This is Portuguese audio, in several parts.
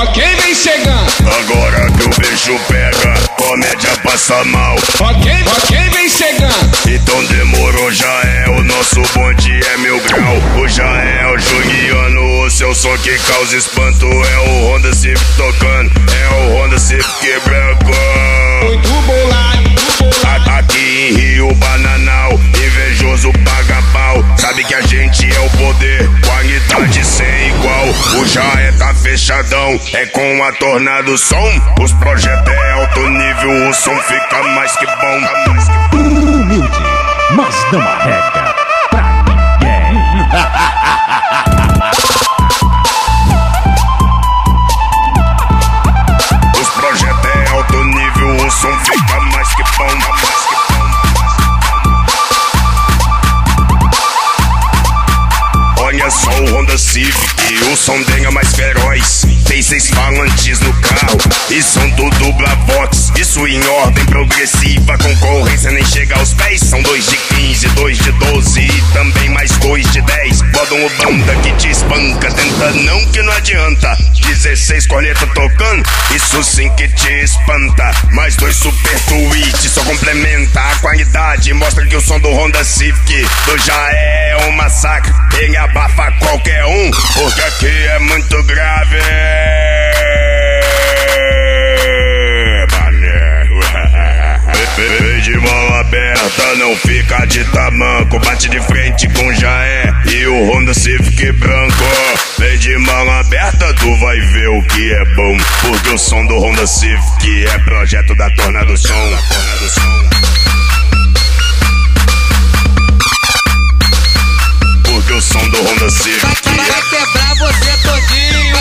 Ok, vem chegando. Agora que o bicho pega, comédia passa mal. Ok, vem chegando. Então demorou, já é, o nosso bonde é 1000 grau. O já é o Juniano, o seu som que causa espanto. É o Honda Civic tocando, é o Honda Civic branco. Muito bolado, Aqui em Rio Bananal, invejoso paga pau. Sabe que a gente é o poder, qualidade sem igual. O já é tá fechadão, é com a Tornado Som. Os projetos é alto nível, o som fica mais que bom. Humilde, mas não arrega pra ninguém. Os projetos é alto nível, o som fica mais que bom. Olha só o Honda Civic, o som dele é mais feroz. Tem 6 falantes no carro e são tudo Blavox. Isso em ordem progressiva, concorrência nem chega aos pés. São 2 de 15, 2 de 12 e também mais 2 de 10. Bodam o banda que te espanca, tenta não que não adianta. 16 corneta tocando, isso sim que te espanta. Mais 2 super tweets, só complementa a qualidade. Mostra que o som do Honda Civic do já é um massacre. Ele abafa qualquer um, porque aqui é muito grave. Vem de mão aberta, não fica de tamanco. Bate de frente com já é e o Honda Civic branco. Vem de mão aberta, tu vai ver o que é bom. Porque o som do Honda Civic é projeto da Tornado Som. Porque o som do Honda Civic vai quebrar você todinho.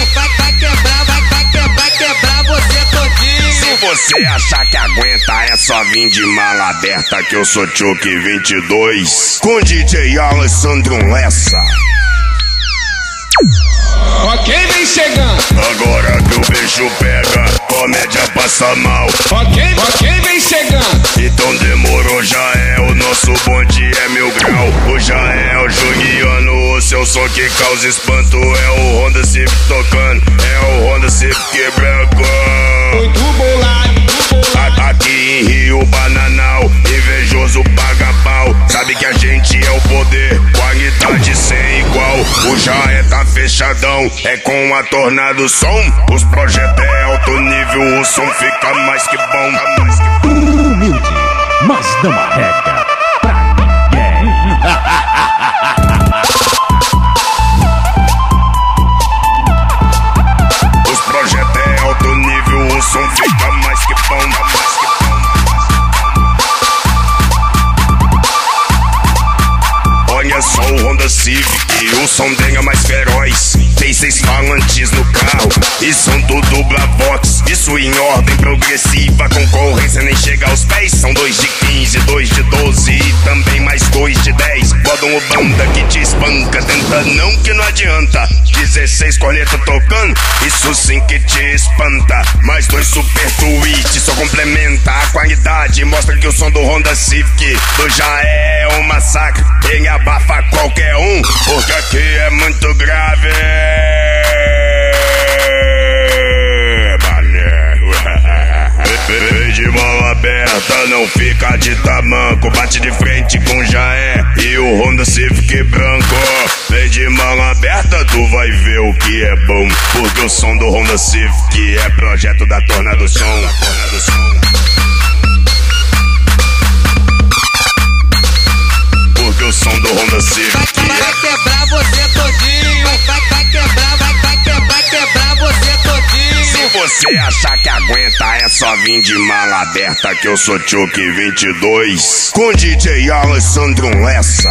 Vai quebrar você todinho. Se você achar que aguenta, é só vir de mala aberta que eu sou Chuck 22 com DJ Alessandro Lessa. ok, vem chegando. Agora que o bicho pega, comédia passa mal. Ok, vem chegando. Então demorou, já é, o nosso bonde é 1000 grau. O já é o Juniano, o seu som que causa espanto. É o Honda Civic tocando, é o Honda Civic branco. Muito bolado, Aqui em Rio Bananal, invejoso paga pau. Sabe que a gente é o poder, qualidade sem igual. O já é tá fechadão, é com a Tornado Som. Os projetos é alto nível, o som fica mais que bom. Humilde, mas não arrega pra ninguém. Os projetos é alto nível, o som fica mais que bom. Olha só o Honda Civic, o som dele é mais feroz. Tem 6 falantes no carro e são tudo Blavox. Isso em ordem progressiva, concorrência nem chega aos pés. São 2 de 15, 2 de 12 e também mais 2 de 10. Bodam o banda que te espanca, tenta não que não adianta. 16 corneta tocando, isso sim que te espanta. Mais 2 super tweets, só complementa a qualidade. Mostra que o som do Honda Civic do já é um massacre. Ele abafa qualquer um, porque aqui é muito grave. Vem de mão aberta, não fica de tamanco. Bate de frente com já é e o Honda Civic branco. Vem de mão aberta, tu vai ver o que é bom. Porque o som do Honda Civic é projeto da Tornado Som. Porque o som do Honda Civic vai quebrar você todinho. Vai quebrar você todinho. Se você achar que aguenta, é só vir de mala aberta que eu sou Chuck 22 com DJ Alessandro Lessa.